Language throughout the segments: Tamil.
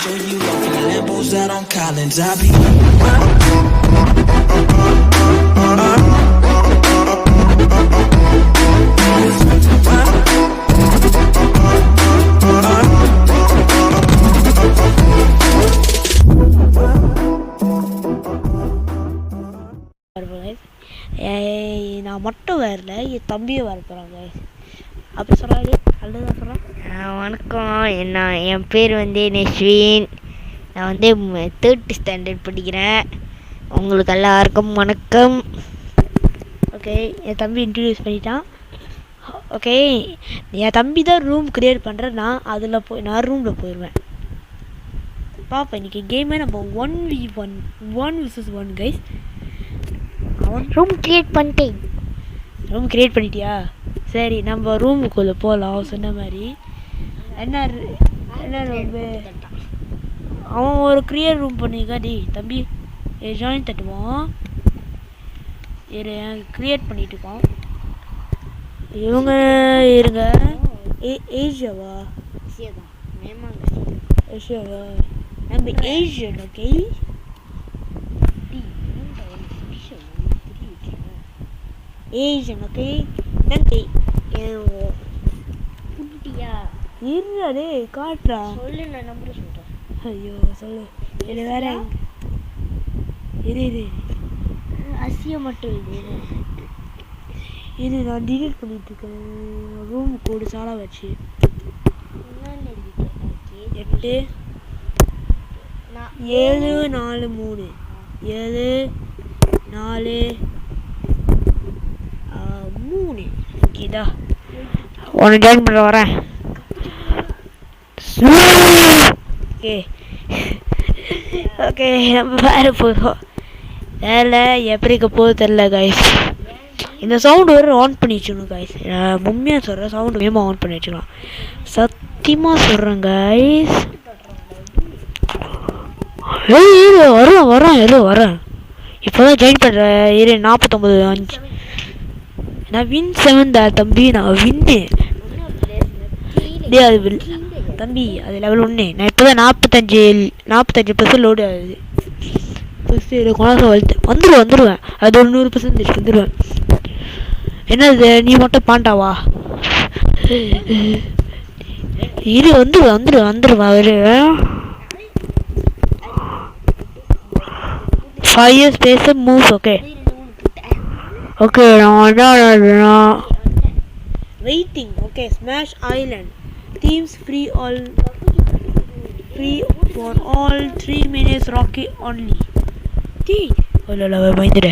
show you off in Lambos out on Collins. I be நான் மட்டும் வரல, என் தம்பியும் வர போகிறாங்க. அப்போ சொல்லாது அல்லதான் சொல்கிறேன். வணக்கம், என் பேர் வந்து நெஸ்வின். நான் வந்து 3rd ஸ்டாண்டர்ட் படிக்கிறேன். உங்களுக்கு எல்லாருக்கும் வணக்கம். ஓகே, என் தம்பி இன்ட்ரடியூஸ் பண்ணிட்டான். ஓகே, என் தம்பி தான் ரூம் க்ரியேட் பண்ணுறேன். நான் ரூமில் போயிடுவேன். பாப்பா இன்றைக்கி கேமே நம்ம 1v1 1 vs 1 guys. Room create பண்ணிட்டியா? சரி, நம்ம ரூமுக்குள்ளே போகலாம். சொன்ன மாதிரி என்ன ரொம்ப அவன் ஒரு கிரியேட் ரூம் பண்ணிக்காடி தம்பி. ஜாயின் தட்டுவோம். கிரியேட் பண்ணிட்டு இருக்கோம். இவங்க இருங்க. ஏஷியாவா நம்ம ஏஷியன். Okay, Asian. ஓகே, நன்றி. இருடே காட்டுறா. சொல்லு, நான் நம்பர் சொல்கிறேன். ஐயோ சொல்லு. இது வேற இரு அசியம் மட்டும் இது நான் டிலீட் பண்ணிட்டு இருக்கேன். ரூம் கோடு சாலா வச்சு 8 7 4 3 7 4 3. ஓகேதா, உன்னை ஜாயின் பண்ண வரேன். ஓகே ஓகே, நம்ம வேறு போதும். வேலை எப்படிக்க போகுது தெரில கைஸ். இந்த சவுண்டு வேறு ஆன் பண்ணி வச்சுக்கணும் கைஸ். உண்மையாக சொல்கிறேன், சவுண்டு வேகமாக ஆன் பண்ணி வச்சுக்கலாம். சத்தியமாக சொல்கிறேன் கைஸ். வரேன் இப்போ தான் ஜாயின் பண்ணுறேன். 49 நான் வின் 7 தம்பி. நான் வின்னு அது தம்பி, அது லெவல் 1. நான் இப்போ தான் 45% லோடு ஆகுது. ஃபஸ்ட்டு கொலாசம் வந்துடுவேன். அது ஒரு 100% வந்துடுவேன். என்னது நீ மட்டும் பாண்டாவா? இரு வந்துடுவேன். ஒரு 5 years space moves. ஓகே நான் waiting. Okay, smash Island themes free for all 3 minutes rocky only. பயந்துடு.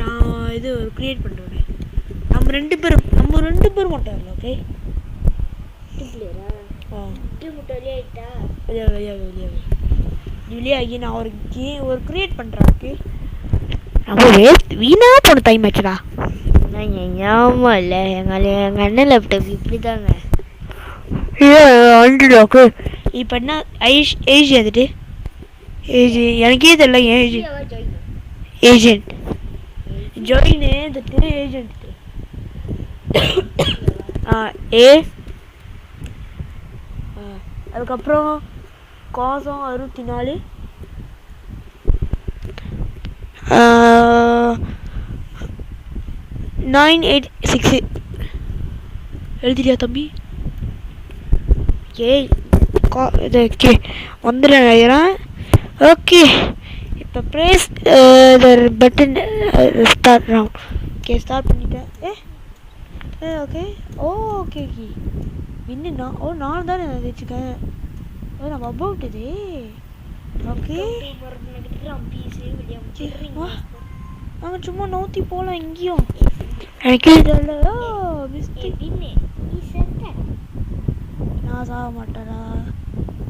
நான் இது கிரியேட் பண்ணுறேன். நம்ம ரெண்டு பேரும் மட்டும் இல்லை. ஓகே, வெளியாகி நான் ஒரு கிரியேட் பண்ணுறேன். ஓகே, நம்ம வீணாக போன டைம் ஆச்சுடா. ஞாபகம் இல்லை, எங்கள் அண்ணன் லேப்டாப் இப்படி தாங்க. ஓகே, இப்போ என்ன ஏஜ் வந்துட்டு எனக்கே தெரியல. ஏஜென்ட் ஜாயின் வந்துட்டு ஏஜென்ட் அதுக்கப்புறம் காசம் 64 986 எழுதிட்டியா தம்பி? ஓகே வந்துடுறேன். ஓகே, இப்போ press button start round. Okay, start பண்ணிட்டேன். ஓகே ஓகே இன்னும் நான் தானே வச்சுக்கேன். நம்ம அபவுட் இது. ஓகே, நாங்கள் சும்மா நோத்தி போகலாம் எங்கேயும். எனக்கு நான் சாக மாட்டேனா?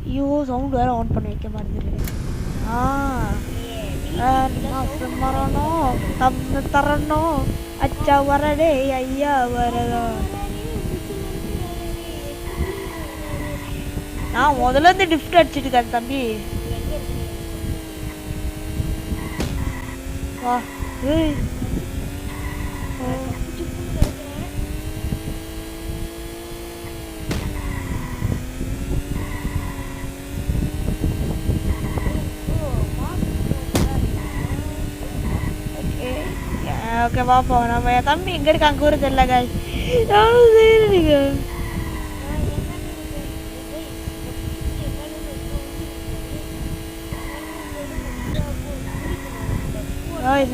ஐயோ, சவுண்ட் வேறு ஆன் பண்ணி வைக்க மாட்டேங்குது. மரணம் தரணும். அச்சா வரடே ஐயா வரதா. நான் முதல்ல இருந்து டிஃப்ட் அடிச்சுட்டு இருக்கேன் தம்பி. வா ஓகே பாப்போம். நம்ம என் தம்பி எங்க இருக்காங்க கூட தெரியல guys. நீங்க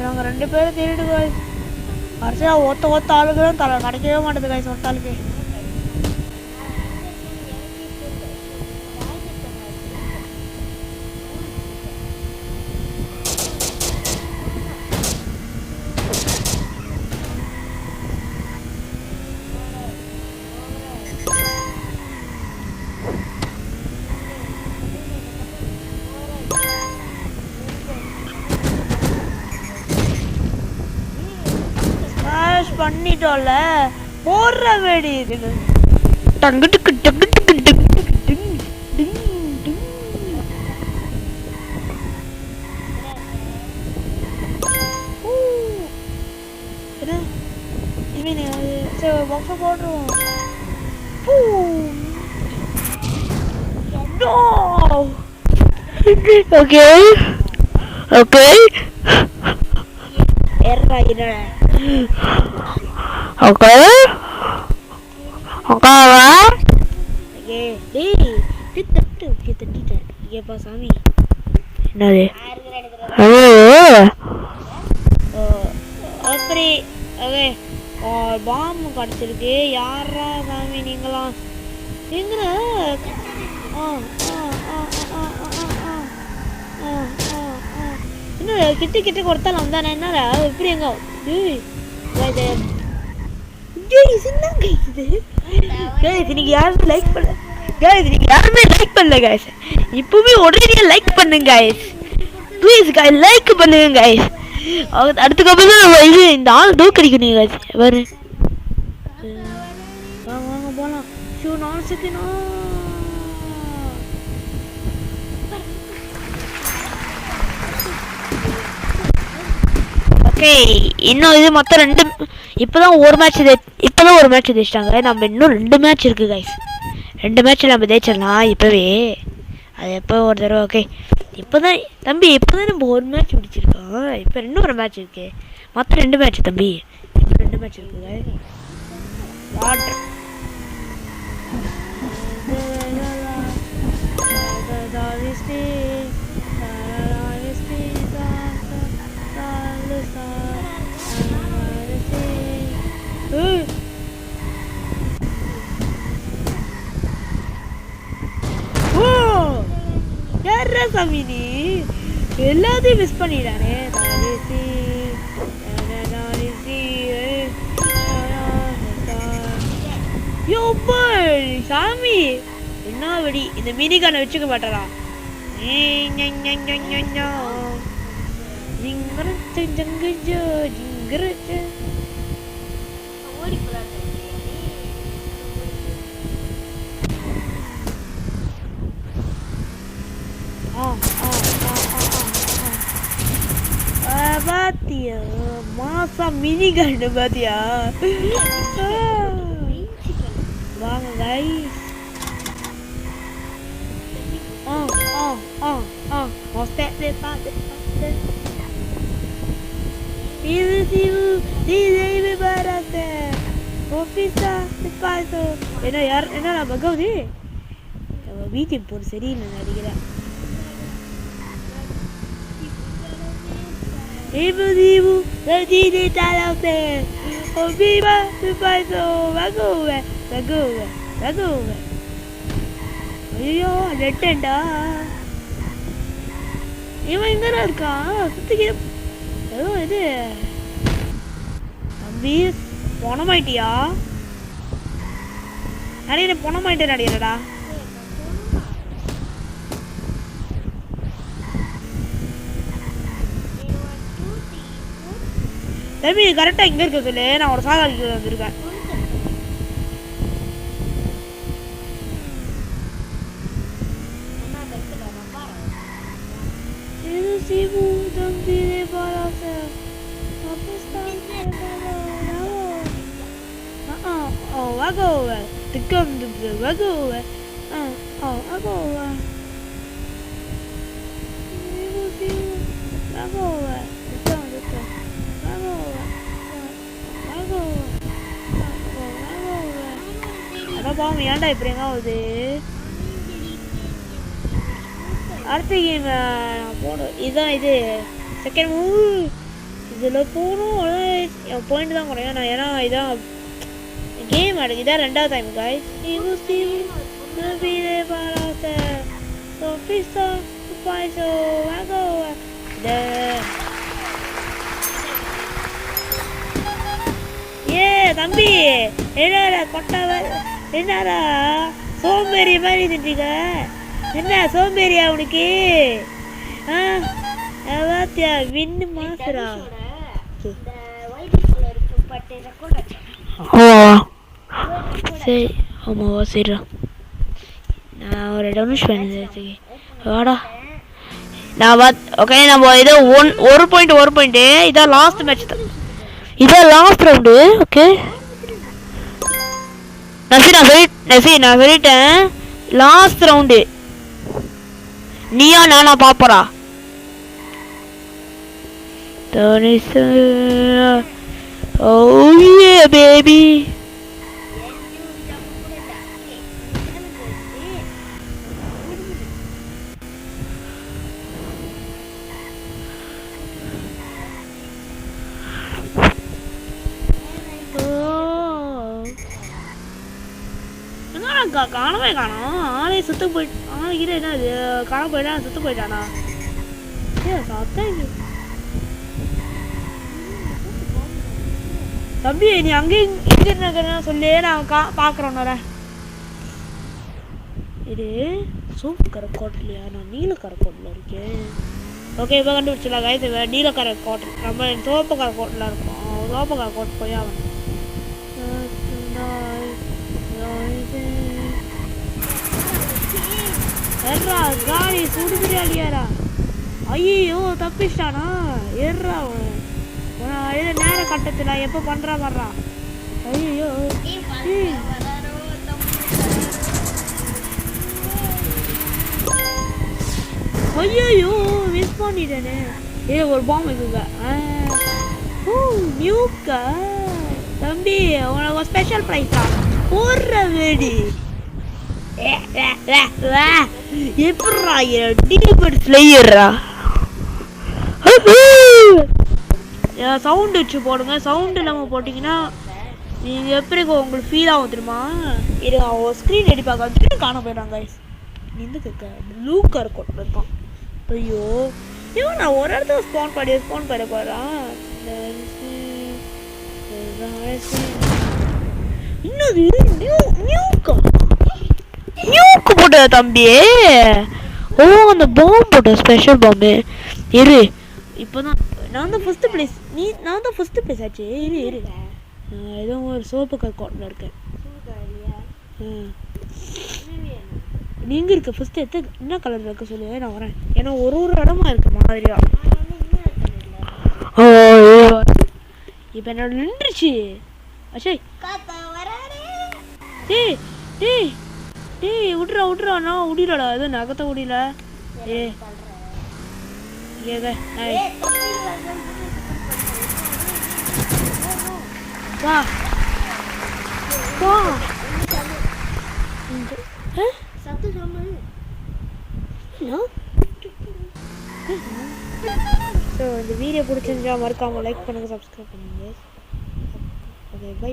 நாங்க 2 பேரும் தேடிட்டு guys. வரிசையா ஒத்த ஆளுகளும் தலை கிடைக்கவே மாட்டேது guys. ஒத்தாளுக்கு பண்ணிட்டோம்ல போடுற வேடி இருக்குது. டங்குட்டுக்கு டங்குட்டுக்கு டங்குட்டுக்கு டிங் டிங். என்ன இவன் சரி பாக்ஸ் போடுறோம். ஓகே ஓகே ஏறா என்னடா ஓகே ஓகேவா ஏ டேய் தட்டு தட்டிட்டேன் ஏப்பா சாமி என்னது அப்படி ஓகே பாம்பு கிடச்சிருக்கு. யாரா சாமி நீங்களாம் எங்கட என்ன கிட்ட கொடுத்தாலும் வந்தானே என்னடா எப்படி எங்க நீங்க யாருமே லைக் பண்ணல guys. நீங்க யாருமே லைக் பண்ணல guys. இப்பவே உடனே லைக் பண்ணுங்க guys. ப்ளீஸ் guys லைக் பண்ணுங்க guys. அடுத்த கப்பல் இது இந்த ஆள் டோக் அடிக்கணும் guys. பாரு வாங்க போலாம். ஷூ நான் சித்தினா ஓகே. இன்னும் இது மொத்தம் 2 இப்போதான் ஒரு மேட்ச் ஜெயிச்சிட்டாங்க. நம்ம இன்னும் 2 மேட்ச் இருக்கு கைஸ். 2 மேட்ச்சில் நம்ம ஜெயிச்சிடலாம் இப்போவே. அது எப்போ ஒரு தடவை ஓகே. இப்போதான் தம்பி இப்போதான் நம்ம ஒரு மேட்ச் முடிச்சிருக்கோம். இப்போ இன்னும் ஒரு மேட்ச் இருக்கு. மொத்தம் 2 மேட்ச் தம்பி. 2 மேட்ச் இருக்கு வாட்டர் சாமி நீ எல்லாத்தையும் மிஸ் பண்ணிடானே. சாமி என்ன வெடி இந்த மினிகான வச்சுக்க மாட்டாரா? பாத்தியா மாசா மினி கண்ணு பாத்தியா? வாங்க guys. என்ன பகவதி வீட்டுக்கு போடு சரியில்லை நினைக்கிறேன். ஐயோ நெட்டா இவன் எங்க இருக்கான் சுத்திக்கிற ஏதோ இது தம்பி பொணமாயிட்டியா? நிறைய பொணமாயிட்டே நடிகரடா. தம்பி கரெக்டா இங்க இருக்க சொல்லு. நான் ஒரு சாதாரிக்கு வந்திருக்கேன். பாவம் ஏன்டா இப்படி எங்க ஆகுது அடுத்த கேம் நான் போகணும் இதுதான் இது செகண்ட் இதில் போகணும் என் பாயிண்ட் தான் குறையும் நான் ஏன்னா இதான் கேம் ஆடுது இதான் ரெண்டாவது டைம் guys தம்பி என்னடா கொட்டாவ என்னடா சோம்பேறி மாதிரி செஞ்சீங்க என்ன சோம்பேறியா உனக்கு பாத்தியா வின்னு மாசுரா ஓ சரி ஆமாவா சரிடா நான் ஒரு டவுன்லோட் பண்ணி வாடா நான் ஓகே நம்ம இது ஒரு பாயிண்ட் இதான் லாஸ்ட் மேட்ச் தான் இதான் லாஸ்ட் ரவுண்டு ஓகே நான் சொல்லிட்டேன் last round Neeya Naana பாப்பறா oh yeah baby காணவே காணோம் ஆளே சுத்த போயிட்டு ஆளுகிட்ட என்ன இது காண போயிட்டா சுத்த போயிட்டானா தம்பி நீ அங்கேயும் எங்க இருக்க சொல்லி நான் பாக்குறோம் இது சோப்பு கரக்கோட்லையா நான் நீலக்கரக்கோட்டில் இருக்கேன் ஓகே இப்போ கண்டுபிடிச்சலாம் கைஸ் நீலக்கரக்கோட் நம்ம சோப்பு கரக்கோட்டில் இருக்கோம் சோப்பு கரக்கோட் போய் அவன் எர்ரா காடி சுடுபிரியாடியாரா ஐயோ தப்பிச்சிட்டானா எர்ரா நேர கட்டத்தில் எப்போ பண்றா வர்றா ஐயோ ஐயோ மிஸ் பண்ணிட்டேனே ஒரு பாம்பு இருக்குங்க நியூக்கா தம்பி உனக்கு ஸ்பெஷல் ப்ரைஸா போடுற வேடி எப்படா டீபர்ட் ஸ்லேயர்ரா சவுண்ட் வச்சு போடுங்க சவுண்ட் இல்லாமல் போட்டிங்கன்னா நீங்கள் எப்படி உங்களுக்கு ஃபீல் ஆகும் தெரியுமா இது அவன் ஸ்க்ரீன் ரெடி பார்க்க வந்துட்டு காண போயிடுறாங்க இந்த ப்ளூ கலர் கொண்டு இருக்கான் ஐயோ இவன் நான் ஒரு இடத்துல ஸ்பான் பண்ண போகிறான் இன்னது நியூக்கு போட்ட தம்பி ஓ அந்த பாம்பு போட்ட ஸ்பெஷல் பாம்பு இரு இப்போதான் நான் தான் ஃபர்ஸ்ட் பிளேஸ் நான் தான் ஃபர்ஸ்ட் பிளேஸ் ஆச்சு இரு நான் ஏதோ ஒரு சோப்பு கலர் இருக்கேன் நீங்க இருக்க ஃபர்ஸ்ட் என்ன கலர் இருக்க சொல்லுவேன் நான் வரேன் ஏன்னா ஒரு இடமா இருக்கு மாதிரியா இப்போ என்னோட நின்றுச்சு அச்சே டேய் விட்றா நான் உடிலடா இது நகத்தை உடில வா ஸோ இந்த வீடியோ பிடிச்சிருந்தா மறக்காம லைக் பண்ணுங்க சப்ஸ்கிரைப் பண்ணுங்க ஓகே பை